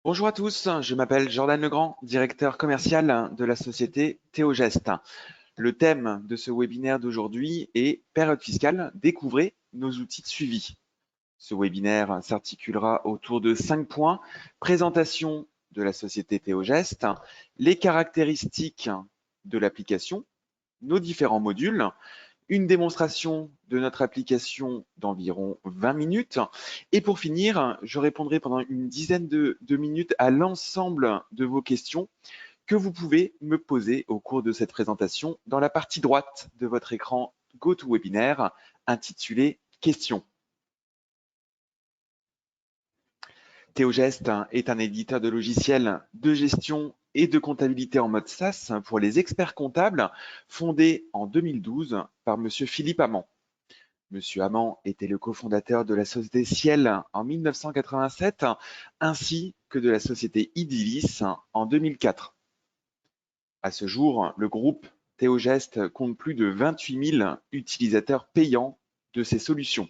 Bonjour à tous, je m'appelle Jordan Legrand, directeur commercial de la société Théogest. Le thème de ce webinaire d'aujourd'hui est période fiscale, découvrez nos outils de suivi. Ce webinaire s'articulera autour de 5 points. Présentation de la société Théogest, les caractéristiques de l'application, nos différents modules, une démonstration de notre application d'environ 20 minutes. Et pour finir, je répondrai pendant une dizaine de minutes à l'ensemble de vos questions que vous pouvez me poser au cours de cette présentation dans la partie droite de votre écran GoToWebinar intitulée « Questions ». Théogest est un éditeur de logiciels de gestion et de comptabilité en mode SaaS pour les experts comptables, fondé en 2012 par Monsieur Philippe Amand. Monsieur Amand était le cofondateur de la société Ciel en 1987, ainsi que de la société Idillis en 2004. À ce jour, le groupe Théogest compte plus de 28 000 utilisateurs payants de ses solutions.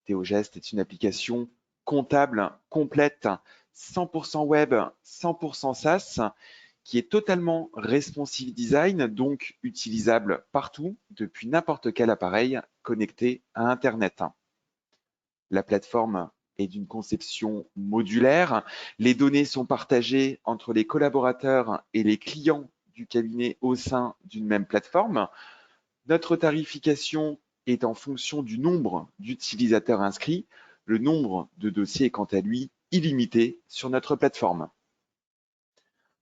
Théogest est une application comptable complète, 100% web, 100% SaaS, qui est totalement responsive design, donc utilisable partout, depuis n'importe quel appareil connecté à Internet. La plateforme est d'une conception modulaire. Les données sont partagées entre les collaborateurs et les clients du cabinet au sein d'une même plateforme. Notre tarification est en fonction du nombre d'utilisateurs inscrits. Le nombre de dossiers est quant à lui illimité sur notre plateforme.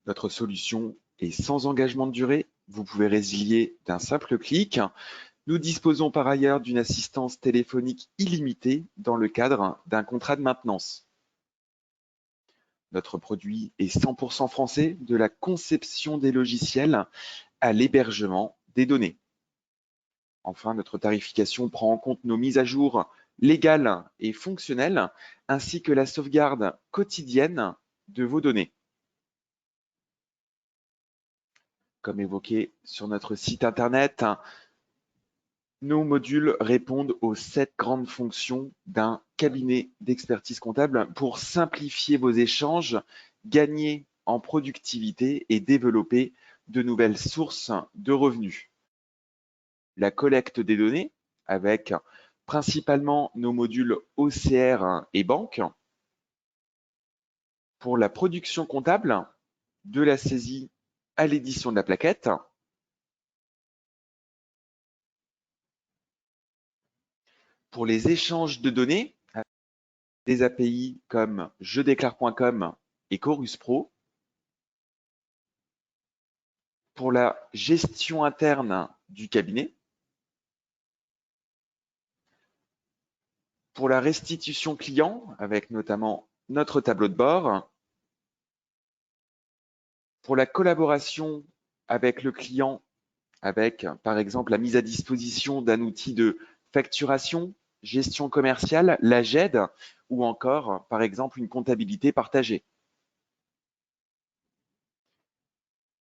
Notre solution est sans engagement de durée. Vous pouvez résilier d'un simple clic. Nous disposons par ailleurs d'une assistance téléphonique illimitée dans le cadre d'un contrat de maintenance. Notre produit est 100% français, de la conception des logiciels à l'hébergement des données. Enfin, notre tarification prend en compte nos mises à jour légales et fonctionnelles, ainsi que la sauvegarde quotidienne de vos données. Comme évoqué sur notre site internet, nos modules répondent aux 7 grandes fonctions d'un cabinet d'expertise comptable pour simplifier vos échanges, gagner en productivité et développer de nouvelles sources de revenus. La collecte des données avec principalement nos modules OCR et banque. Pour la production comptable, de la saisie à l'édition de la plaquette. Pour les échanges de données, des API comme jedéclare.com et Chorus Pro. Pour la gestion interne du cabinet. Pour la restitution client, avec notamment notre tableau de bord. Pour la collaboration avec le client, avec par exemple la mise à disposition d'un outil de facturation, gestion commerciale, la GED, ou encore par exemple une comptabilité partagée.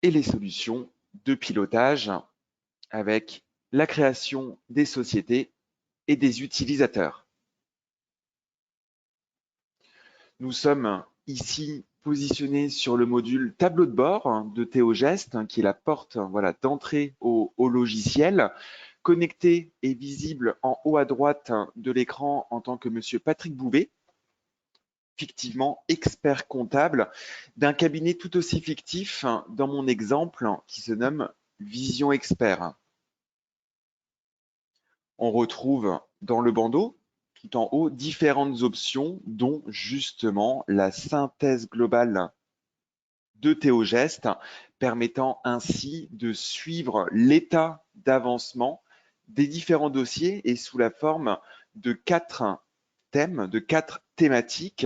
Et les solutions de pilotage avec la création des sociétés et des utilisateurs. Nous sommes ici positionnés sur le module tableau de bord de Théogest, qui est la porte d'entrée au logiciel. Connecté et visible en haut à droite de l'écran en tant que Monsieur Patrick Bouvet, fictivement expert comptable d'un cabinet tout aussi fictif dans mon exemple qui se nomme Vision Expert. On retrouve dans le bandeau tout en haut différentes options, dont justement la synthèse globale de Théogest, permettant ainsi de suivre l'état d'avancement des différents dossiers et sous la forme de 4 thèmes, de 4 thématiques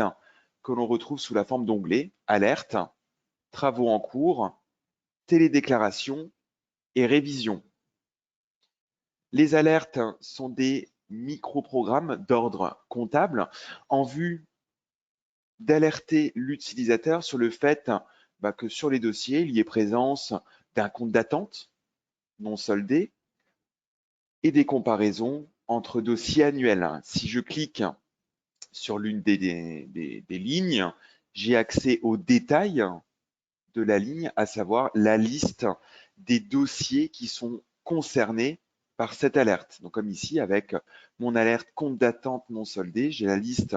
que l'on retrouve sous la forme d'onglets, alerte, travaux en cours, télédéclaration et révision. Les alertes sont des micro-programmes d'ordre comptable en vue d'alerter l'utilisateur sur le fait que sur les dossiers, il y ait présence d'un compte d'attente non soldé et des comparaisons entre dossiers annuels. Si je clique sur l'une des lignes, j'ai accès aux détails de la ligne, à savoir la liste des dossiers qui sont concernés par cette alerte. Donc comme ici, avec mon alerte compte d'attente non soldé, j'ai la liste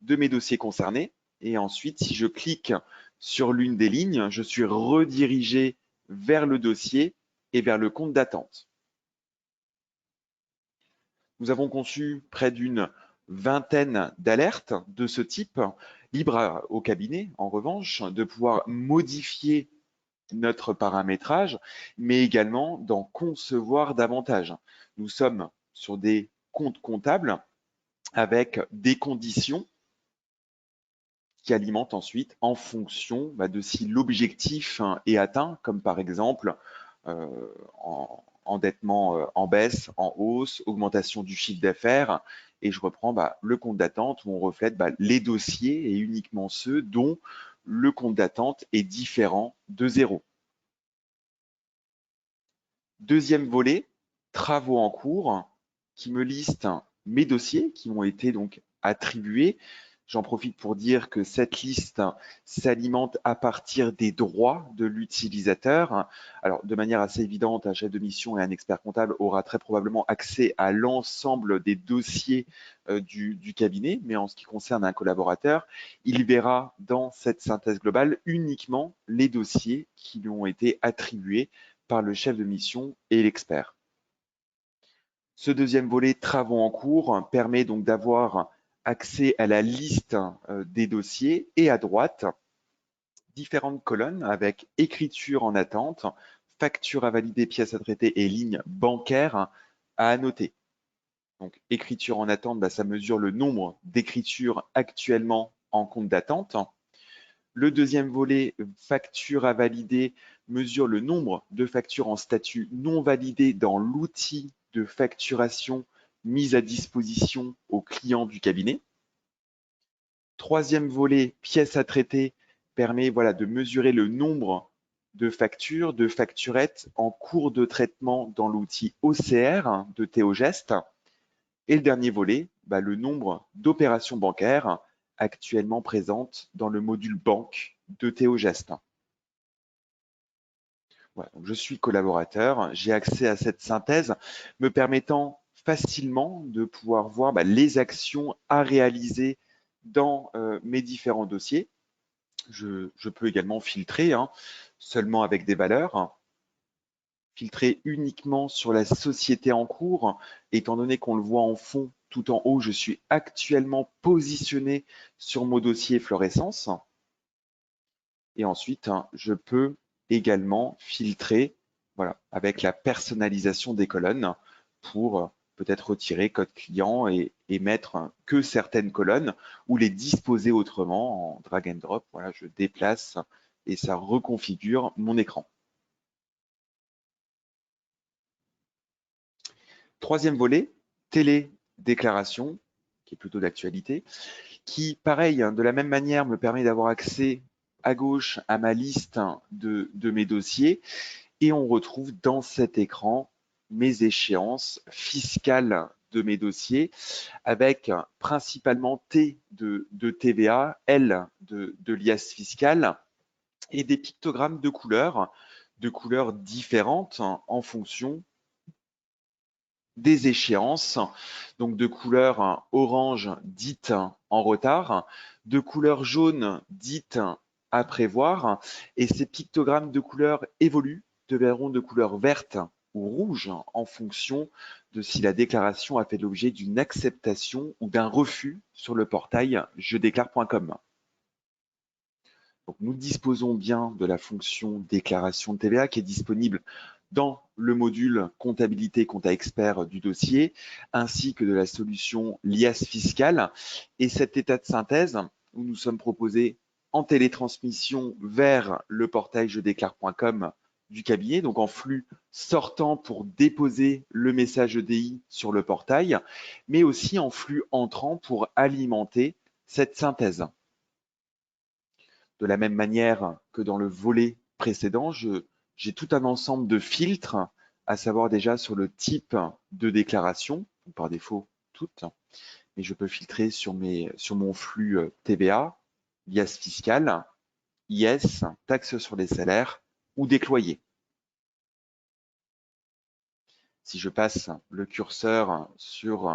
de mes dossiers concernés. Et ensuite, si je clique sur l'une des lignes, je suis redirigé vers le dossier et vers le compte d'attente. Nous avons conçu près d'une vingtaine d'alertes de ce type, libre au cabinet, en revanche, de pouvoir modifier notre paramétrage, mais également d'en concevoir davantage. Nous sommes sur des comptes comptables avec des conditions qui alimentent ensuite en fonction de si l'objectif est atteint, comme par exemple endettement en baisse, en hausse, augmentation du chiffre d'affaires. Et je reprends le compte d'attente où on reflète les dossiers et uniquement ceux dont le compte d'attente est différent de 0. Deuxième volet, travaux en cours, qui me liste mes dossiers qui m'ont été donc attribués. J'en profite pour dire que cette liste s'alimente à partir des droits de l'utilisateur. Alors, de manière assez évidente, un chef de mission et un expert comptable aura très probablement accès à l'ensemble des dossiers du cabinet, mais en ce qui concerne un collaborateur, il verra dans cette synthèse globale uniquement les dossiers qui lui ont été attribués par le chef de mission et l'expert. Ce deuxième volet, travaux en cours, permet donc d'avoir accès à la liste des dossiers et à droite, différentes colonnes avec écriture en attente, facture à valider, pièces à traiter et ligne bancaire à annoter. Donc, écriture en attente, ça mesure le nombre d'écritures actuellement en compte d'attente. Le deuxième volet, facture à valider, mesure le nombre de factures en statut non validées dans l'outil de facturation mis à disposition aux clients du cabinet. Troisième volet, pièces à traiter, permet de mesurer le nombre de factures, de facturettes en cours de traitement dans l'outil OCR de Théogest. Et le dernier volet, le nombre d'opérations bancaires actuellement présentes dans le module banque de Théogest. Voilà, donc je suis collaborateur, j'ai accès à cette synthèse me permettant facilement de pouvoir voir les actions à réaliser dans mes différents dossiers. Je peux également filtrer seulement avec des valeurs, filtrer uniquement sur la société en cours, étant donné qu'on le voit en fond tout en haut, je suis actuellement positionné sur mon dossier fluorescence. Et ensuite, je peux également filtrer avec la personnalisation des colonnes pour peut-être retirer code client et mettre que certaines colonnes ou les disposer autrement en drag and drop. Voilà, je déplace et ça reconfigure mon écran. Troisième volet, télédéclaration, qui est plutôt d'actualité, qui, pareil, de la même manière, me permet d'avoir accès à gauche à ma liste de mes dossiers et on retrouve dans cet écran mes échéances fiscales de mes dossiers avec principalement T de TVA, L de liasse fiscale et des pictogrammes de couleurs différentes en fonction des échéances, donc de couleur orange dite en retard, de couleur jaune dite à prévoir, et ces pictogrammes de couleur évoluent, deviendront de couleur verte ou rouge en fonction de si la déclaration a fait l'objet d'une acceptation ou d'un refus sur le portail jedéclare.com. Donc, nous disposons bien de la fonction déclaration de TVA qui est disponible dans le module comptabilité compta expert du dossier, ainsi que de la solution liasse fiscale. Et cet état de synthèse, où nous sommes proposés en télétransmission vers le portail jedéclare.com du cabinet, donc en flux sortant pour déposer le message EDI sur le portail, mais aussi en flux entrant pour alimenter cette synthèse. De la même manière que dans le volet précédent, j'ai tout un ensemble de filtres, à savoir déjà sur le type de déclaration, par défaut toutes, mais je peux filtrer sur mon flux TVA, liasses fiscales, IS, taxes sur les salaires ou décloyés. Si je passe le curseur sur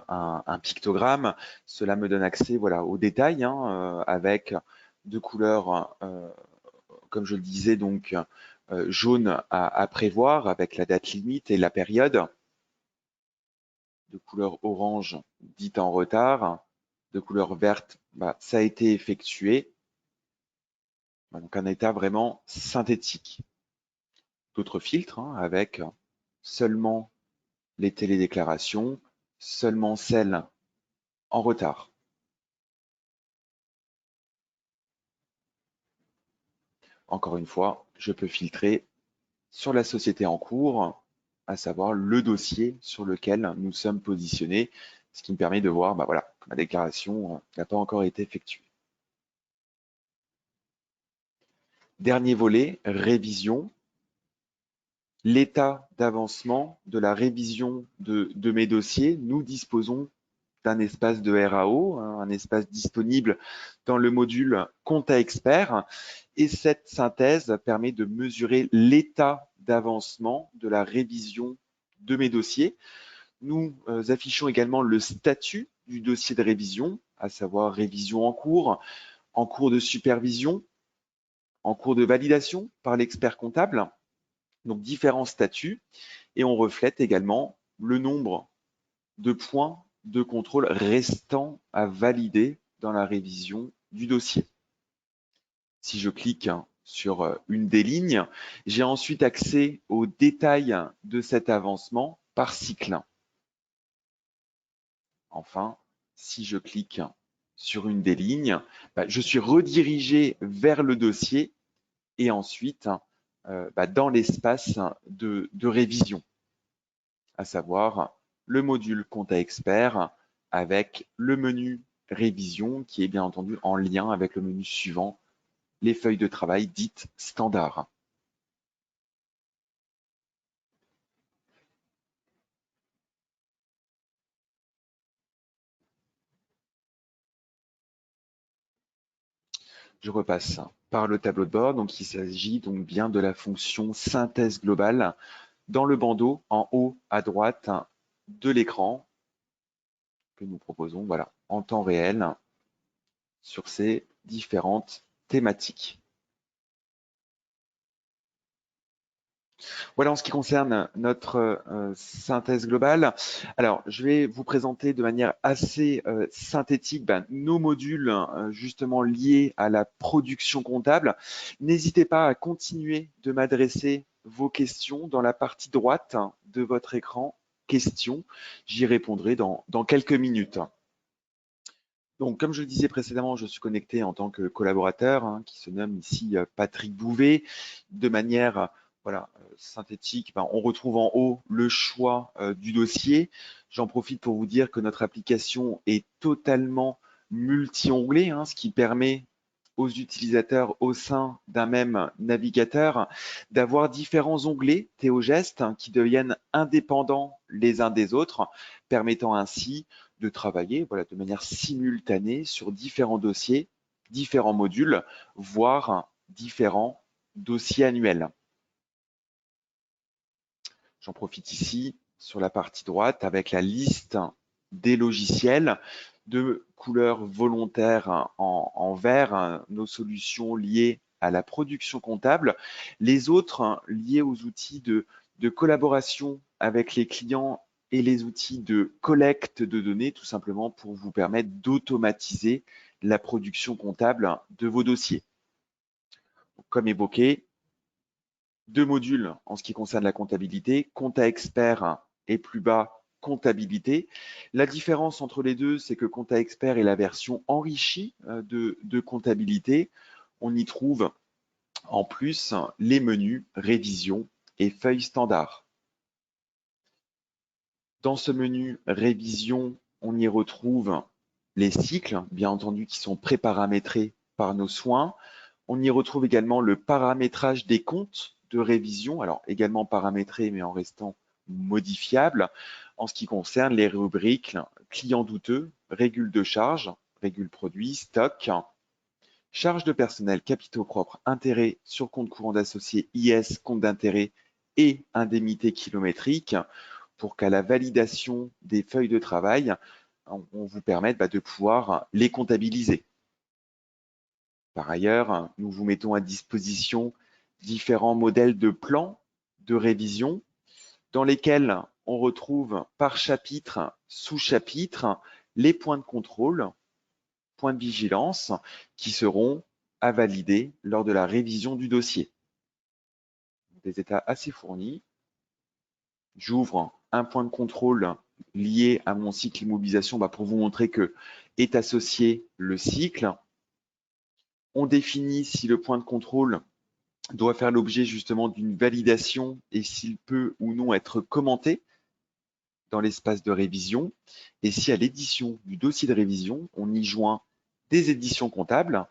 un pictogramme, cela me donne accès voilà, aux détails avec deux couleurs, comme je le disais, donc jaune à prévoir avec la date limite et la période, de couleur orange dite en retard, de couleur verte, ça a été effectué. Donc un état vraiment synthétique. D'autres filtres avec seulement les télédéclarations, seulement celles en retard. Encore une fois, je peux filtrer sur la société en cours, à savoir le dossier sur lequel nous sommes positionnés, ce qui me permet de voir, voilà, ma déclaration n'a pas encore été effectuée. Dernier volet, révision. L'état d'avancement de la révision de mes dossiers. Nous disposons d'un espace de RAO, un espace disponible dans le module Compta Expert. Et cette synthèse permet de mesurer l'état d'avancement de la révision de mes dossiers. Nous affichons également le statut du dossier de révision, à savoir révision en cours de supervision, en cours de validation par l'expert comptable. Donc différents statuts. Et on reflète également le nombre de points de contrôle restants à valider dans la révision du dossier. Si je clique sur une des lignes, j'ai ensuite accès aux détails de cet avancement par cycle. Enfin, si je clique sur une des lignes, je suis redirigé vers le dossier et ensuite dans l'espace de révision, à savoir le module Compta Expert avec le menu révision qui est bien entendu en lien avec le menu suivant, les feuilles de travail dites standard. Je repasse par le tableau de bord. Donc, il s'agit donc bien de la fonction synthèse globale dans le bandeau en haut à droite de l'écran que nous proposons voilà, en temps réel sur ces différentes thématiques. Voilà en ce qui concerne notre synthèse globale. Alors, je vais vous présenter de manière assez synthétique nos modules justement liés à la production comptable. N'hésitez pas à continuer de m'adresser vos questions dans la partie droite de votre écran. Questions, j'y répondrai dans quelques minutes. Donc, comme je le disais précédemment, je suis connecté en tant que collaborateur qui se nomme ici Patrick Bouvet. De manière synthétique, on retrouve en haut le choix du dossier. J'en profite pour vous dire que notre application est totalement multi-onglet, ce qui permet aux utilisateurs au sein d'un même navigateur d'avoir différents onglets Théogest qui deviennent indépendants les uns des autres, permettant ainsi de travailler de manière simultanée sur différents dossiers, différents modules, voire différents dossiers annuels. J'en profite ici sur la partie droite avec la liste des logiciels de couleur volontaire en vert, nos solutions liées à la production comptable, les autres liés aux outils de collaboration avec les clients et les outils de collecte de données, tout simplement pour vous permettre d'automatiser la production comptable de vos dossiers. Comme évoqué, deux modules en ce qui concerne la comptabilité, Compta Expert et plus bas, comptabilité. La différence entre les deux, c'est que Compta Expert est la version enrichie de comptabilité. On y trouve en plus les menus révision et feuilles standard. Dans ce menu révision, on y retrouve les cycles, bien entendu, qui sont préparamétrés par nos soins. On y retrouve également le paramétrage des comptes de révision, alors également paramétré, mais en restant modifiable, en ce qui concerne les rubriques clients douteux, régule de charge, régule produit, stock, charges de personnel, capitaux propres, intérêts sur compte courant d'associés, IS, compte d'intérêt et indemnité kilométrique, pour qu'à la validation des feuilles de travail, on vous permette de pouvoir les comptabiliser. Par ailleurs, nous vous mettons à disposition différents modèles de plans de révision dans lesquels on retrouve par chapitre, sous-chapitre, les points de contrôle, points de vigilance qui seront à valider lors de la révision du dossier. Des états assez fournis. J'ouvre un point de contrôle lié à mon cycle immobilisation pour vous montrer que est associé le cycle. On définit si le point de contrôle doit faire l'objet justement d'une validation et s'il peut ou non être commenté dans l'espace de révision. Et si à l'édition du dossier de révision, on y joint des éditions comptables,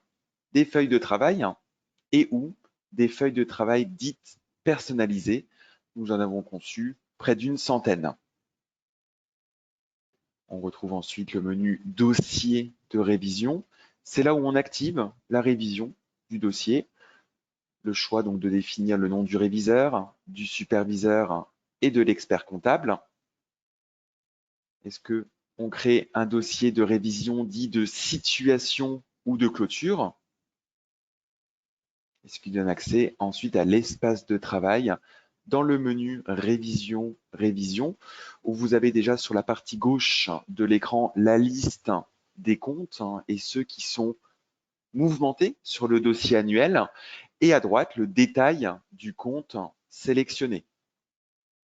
des feuilles de travail et ou des feuilles de travail dites personnalisées. Nous en avons conçu près d'une centaine. On retrouve ensuite le menu dossier de révision. C'est là où on active la révision du dossier. Le choix donc de définir le nom du réviseur, du superviseur et de l'expert comptable. Est-ce qu'on crée un dossier de révision dit de situation ou de clôture? Et ce qui donne accès ensuite à l'espace de travail dans le menu révision, où vous avez déjà sur la partie gauche de l'écran la liste des comptes et ceux qui sont mouvementés sur le dossier annuel, et à droite le détail du compte sélectionné.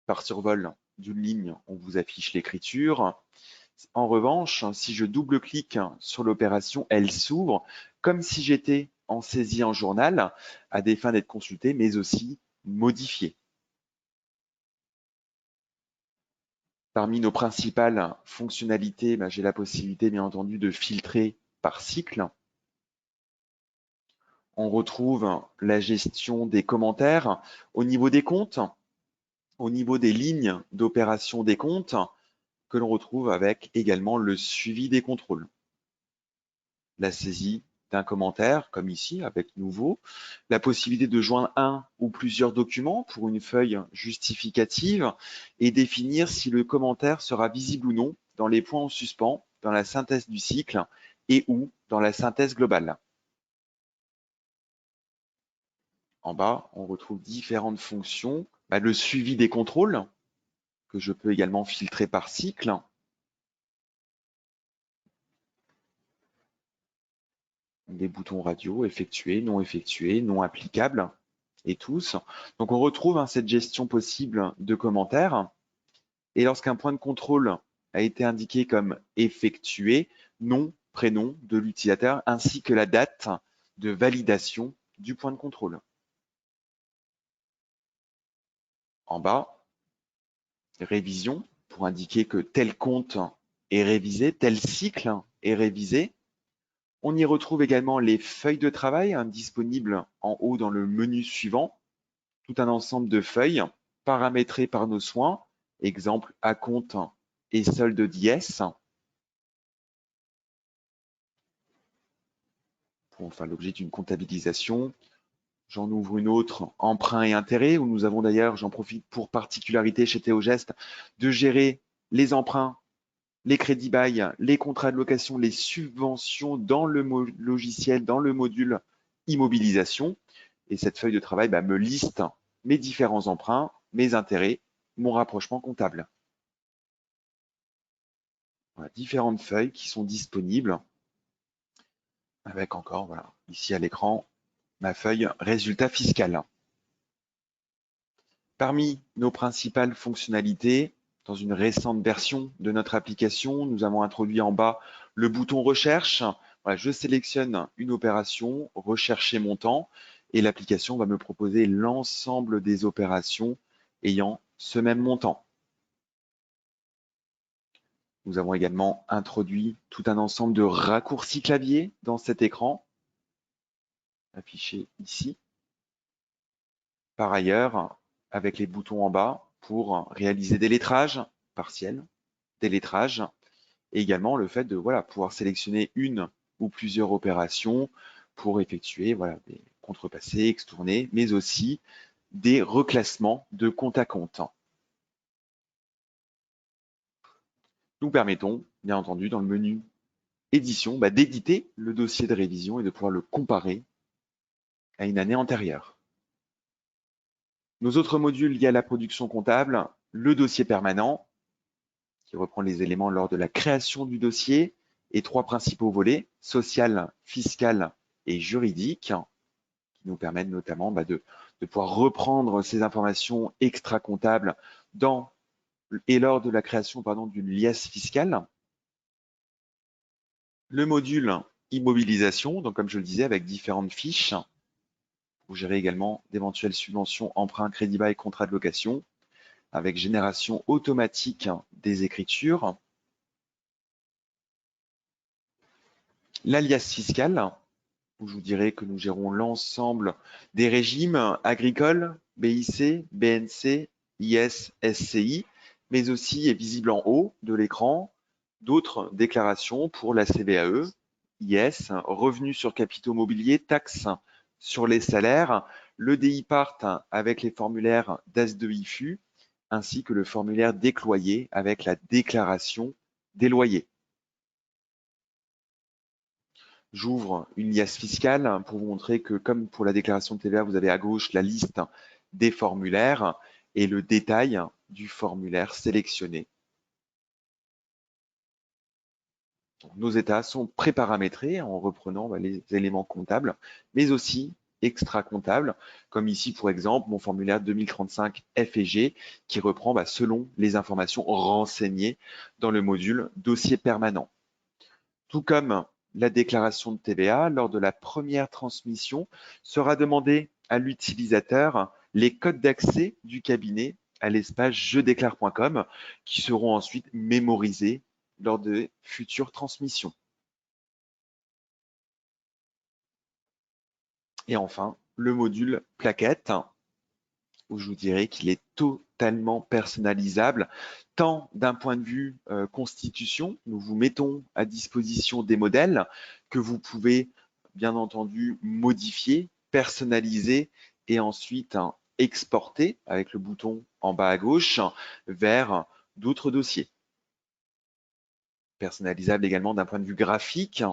Par survol d'une ligne, on vous affiche l'écriture. En revanche, si je double-clique sur l'opération, elle s'ouvre comme si j'étais en saisie en journal à des fins d'être consultée, mais aussi modifiée. Parmi nos principales fonctionnalités, j'ai la possibilité, bien entendu, de filtrer par cycle. On retrouve la gestion des commentaires au niveau des comptes, au niveau des lignes d'opération des comptes, que l'on retrouve avec également le suivi des contrôles. La saisie d'un commentaire, comme ici, avec nouveau, la possibilité de joindre un ou plusieurs documents pour une feuille justificative et définir si le commentaire sera visible ou non dans les points en suspens, dans la synthèse du cycle et ou dans la synthèse globale. En bas, on retrouve différentes fonctions. Le suivi des contrôles, que je peux également filtrer par cycle. Des boutons radio, effectués, non applicables, et tous. Donc on retrouve cette gestion possible de commentaires. Et lorsqu'un point de contrôle a été indiqué comme effectué, nom, prénom de l'utilisateur, ainsi que la date de validation du point de contrôle. En bas, révision, pour indiquer que tel compte est révisé, tel cycle est révisé. On y retrouve également les feuilles de travail disponibles en haut dans le menu suivant, tout un ensemble de feuilles paramétrées par nos soins, exemple acompte et solde d'IS, pour faire l'objet d'une comptabilisation. J'en ouvre une autre, emprunt et intérêt, où nous avons d'ailleurs, j'en profite pour particularité chez Théogest, de gérer les emprunts, les crédits bail, les contrats de location, les subventions dans le logiciel, dans le module immobilisation. Et cette feuille de travail me liste mes différents emprunts, mes intérêts, mon rapprochement comptable. Voilà, différentes feuilles qui sont disponibles avec encore, voilà, ici à l'écran, ma feuille résultat fiscal. Parmi nos principales fonctionnalités, dans une récente version de notre application, nous avons introduit en bas le bouton recherche. Voilà, je sélectionne une opération, rechercher montant, et l'application va me proposer l'ensemble des opérations ayant ce même montant. Nous avons également introduit tout un ensemble de raccourcis clavier dans cet écran, affiché ici. Par ailleurs, avec les boutons en bas pour réaliser des lettrages partiels, des lettrages, et également le fait de pouvoir sélectionner une ou plusieurs opérations pour effectuer des contrepassés, extournés, mais aussi des reclassements de compte à compte. Nous permettons, bien entendu, dans le menu édition, d'éditer le dossier de révision et de pouvoir le comparer à une année antérieure. Nos autres modules liés à la production comptable, le dossier permanent, qui reprend les éléments lors de la création du dossier, et 3 principaux volets, social, fiscal et juridique, qui nous permettent notamment de pouvoir reprendre ces informations extra-comptables dans et lors de la création d'une liasse fiscale. Le module immobilisation, donc comme je le disais, avec différentes fiches, pour gérer également d'éventuelles subventions, emprunts, crédit bail, contrats de location, avec génération automatique des écritures. L'alias fiscal, où je vous dirai que nous gérons l'ensemble des régimes agricoles, BIC, BNC, IS, SCI, mais aussi est visible en haut de l'écran d'autres déclarations pour la CVAE, IS, revenus sur capitaux mobiliers, taxes sur les salaires, le DIPART avec les formulaires DAS2IFU, ainsi que le formulaire décloyé avec la déclaration des loyers. J'ouvre une liasse fiscale pour vous montrer que, comme pour la déclaration de TVA, vous avez à gauche la liste des formulaires et le détail du formulaire sélectionné. Donc, nos états sont préparamétrés en reprenant les éléments comptables, mais aussi extra-comptables, comme ici, pour exemple, mon formulaire 2035 F et G, qui reprend selon les informations renseignées dans le module dossier permanent. Tout comme la déclaration de TVA, lors de la première transmission, sera demandé à l'utilisateur les codes d'accès du cabinet à l'espace jedéclare.com qui seront ensuite mémorisés lors de futures transmissions. Et enfin, le module plaquette, où je vous dirai qu'il est totalement personnalisable, tant d'un point de vue constitution, nous vous mettons à disposition des modèles que vous pouvez bien entendu modifier, personnaliser et ensuite exporter avec le bouton en bas à gauche vers d'autres dossiers. Personnalisable également d'un point de vue graphique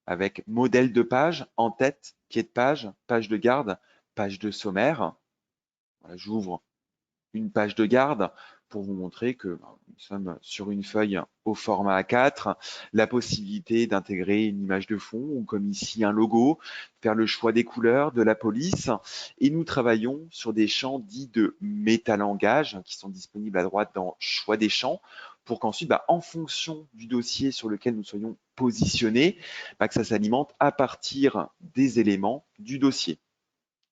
avec modèle de page, en tête, pied de page, page de garde, page de sommaire. Voilà, j'ouvre une page de garde pour vous montrer que nous sommes sur une feuille au format A4, la possibilité d'intégrer une image de fond ou comme ici un logo, faire le choix des couleurs, de la police et nous travaillons sur des champs dits de métalangage qui sont disponibles à droite dans choix des champs pour qu'ensuite, en fonction du dossier sur lequel nous soyons positionnés, que ça s'alimente à partir des éléments du dossier,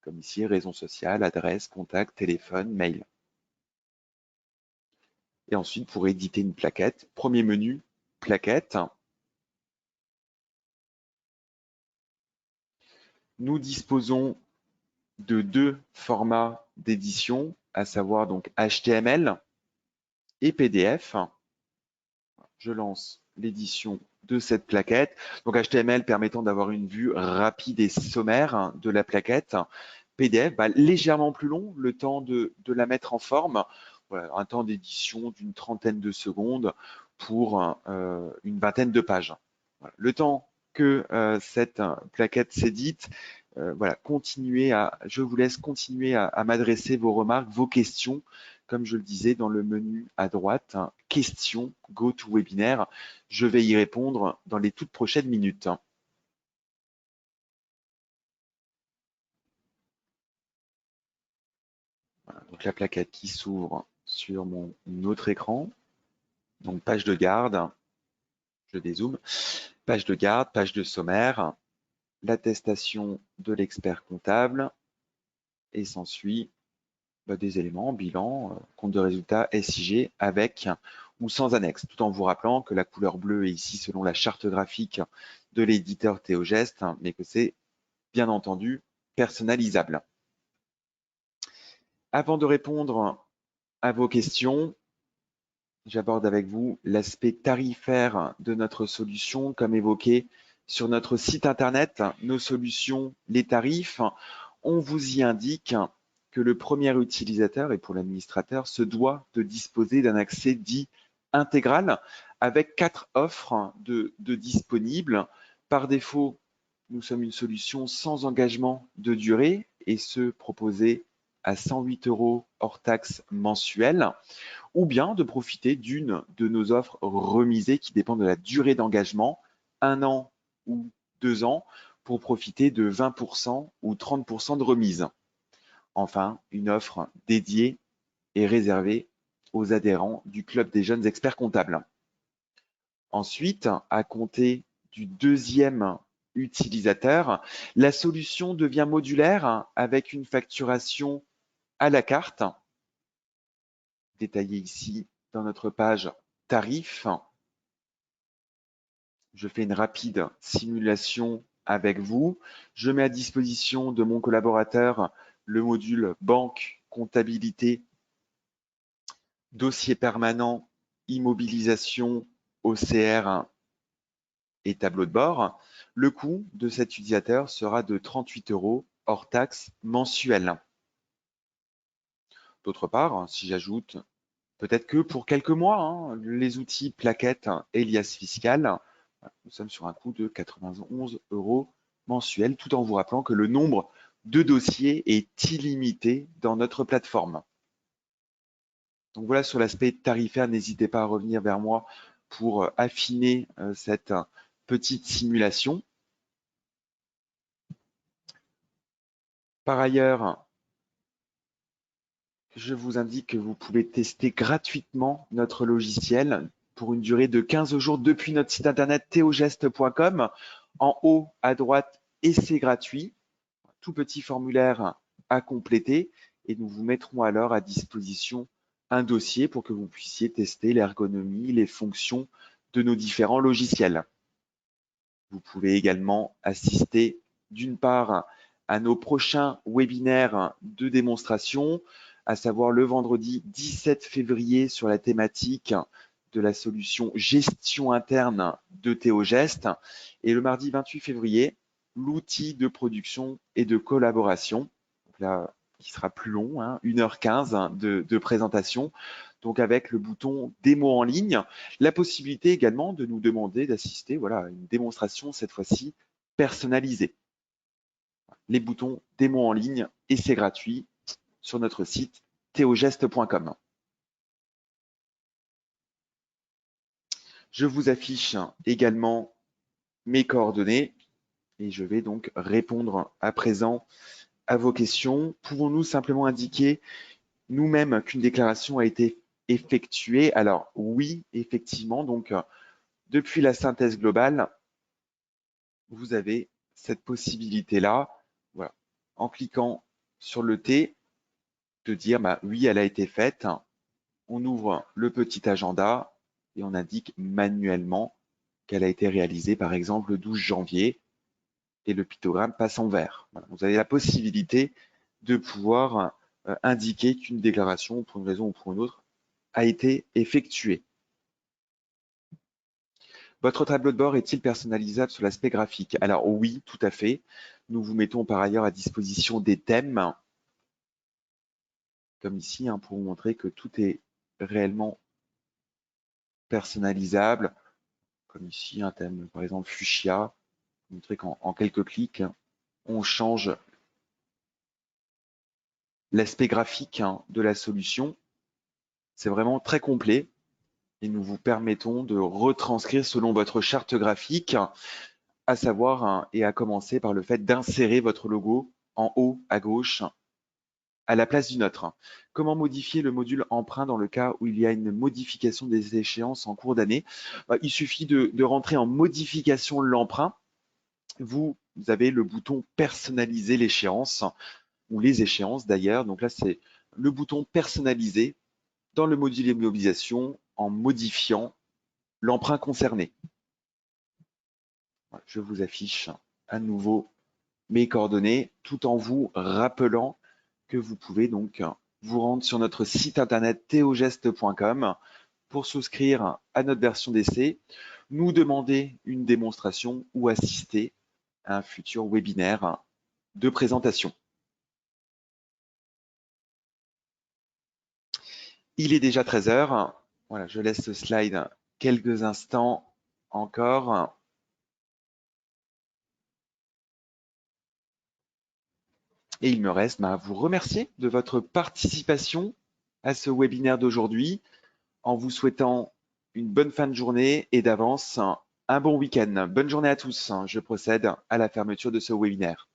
comme ici raison sociale, adresse, contact, téléphone, mail. Et ensuite, pour éditer une plaquette, premier menu, plaquette. Nous disposons de 2 formats d'édition, à savoir donc HTML et PDF. Je lance l'édition de cette plaquette. Donc HTML permettant d'avoir une vue rapide et sommaire de la plaquette. PDF, légèrement plus long, le temps de la mettre en forme. Voilà, un temps d'édition d'une 30aine de secondes pour une 20aine de pages. Voilà. Le temps que cette plaquette s'édite, je vous laisse continuer à m'adresser vos remarques, vos questions, comme je le disais dans le menu à droite, questions, GoToWebinar. Je vais y répondre dans les toutes prochaines minutes. Voilà, donc la plaquette qui s'ouvre sur mon autre écran. Donc page de garde, je dézoome, page de garde, page de sommaire, l'attestation de l'expert comptable et s'ensuit des éléments, bilan, compte de résultat, SIG avec ou sans annexe, tout en vous rappelant que la couleur bleue est ici selon la charte graphique de l'éditeur Théogeste, mais que c'est bien entendu personnalisable. Avant de répondre à vos questions, j'aborde avec vous l'aspect tarifaire de notre solution, comme évoqué sur notre site internet, nos solutions, les tarifs. On vous y indique que le premier utilisateur et pour l'administrateur se doit de disposer d'un accès dit intégral avec 4 offres de disponibles. Par défaut, nous sommes une solution sans engagement de durée et ce proposé à 108 € hors taxe mensuelle, ou bien de profiter d'une de nos offres remisées qui dépend de la durée d'engagement, 1 an ou 2 ans, pour profiter de 20% ou 30% de remise. Enfin, une offre dédiée et réservée aux adhérents du Club des jeunes experts comptables. Ensuite, à compter du deuxième utilisateur, la solution devient modulaire avec une facturation à la carte, détaillée ici dans notre page tarifs. Je fais une rapide simulation avec vous. Je mets à disposition de mon collaborateur le module banque, comptabilité, dossier permanent, immobilisation, OCR et tableau de bord. Le coût de cet utilisateur sera de 38 € hors taxe mensuelle. D'autre part, si j'ajoute peut-être que pour quelques mois, les outils plaquettes et liasses fiscales, nous sommes sur un coût de 91 € mensuel, tout en vous rappelant que le nombre de dossiers est illimité dans notre plateforme. Donc voilà sur l'aspect tarifaire, n'hésitez pas à revenir vers moi pour affiner cette petite simulation. Par ailleurs, je vous indique que vous pouvez tester gratuitement notre logiciel pour une durée de 15 jours depuis notre site internet theogeste.com. En haut à droite, essai gratuit, tout petit formulaire à compléter et nous vous mettrons alors à disposition un dossier pour que vous puissiez tester l'ergonomie, les fonctions de nos différents logiciels. Vous pouvez également assister d'une part à nos prochains webinaires de démonstration, à savoir le vendredi 17 février sur la thématique de la solution gestion interne de Théogeste et le mardi 28 février, l'outil de production et de collaboration, donc là, qui sera plus long, 1h15 de présentation, donc avec le bouton démo en ligne, la possibilité également de nous demander d'assister à une démonstration cette fois-ci personnalisée. Les boutons démo en ligne et c'est gratuit sur notre site theogeste.com. Je vous affiche également mes coordonnées et je vais donc répondre à présent à vos questions. Pouvons-nous simplement indiquer nous-mêmes qu'une déclaration a été effectuée? Alors oui, effectivement, donc depuis la synthèse globale, vous avez cette possibilité-là, voilà, en cliquant sur le T, de dire oui, elle a été faite. On ouvre le petit agenda et on indique manuellement qu'elle a été réalisée, par exemple, le 12 janvier et le pictogramme passe en vert. Voilà, vous avez la possibilité de pouvoir indiquer qu'une déclaration, pour une raison ou pour une autre, a été effectuée. Votre tableau de bord est-il personnalisable sur l'aspect graphique? Alors oui, tout à fait. Nous vous mettons par ailleurs à disposition des thèmes, comme ici, pour vous montrer que tout est réellement personnalisable, comme ici, un thème par exemple fuchsia, vous montrer qu'en quelques clics, on change l'aspect graphique de la solution. C'est vraiment très complet et nous vous permettons de retranscrire selon votre charte graphique, à savoir et à commencer par le fait d'insérer votre logo en haut à gauche à la place du nôtre. Comment modifier le module emprunt dans le cas où il y a une modification des échéances en cours d'année? Il suffit de rentrer en modification de l'emprunt. Vous avez le bouton personnaliser l'échéance ou les échéances d'ailleurs. Donc là, c'est le bouton personnaliser dans le module immobilisation en modifiant l'emprunt concerné. Je vous affiche à nouveau mes coordonnées tout en vous rappelant que vous pouvez donc vous rendre sur notre site internet theogeste.com pour souscrire à notre version d'essai, nous demander une démonstration ou assister à un futur webinaire de présentation. Il est déjà 13 h. Voilà, je laisse ce slide quelques instants encore. Et il me reste à vous remercier de votre participation à ce webinaire d'aujourd'hui en vous souhaitant une bonne fin de journée et d'avance un bon week-end. Bonne journée à tous. Je procède à la fermeture de ce webinaire.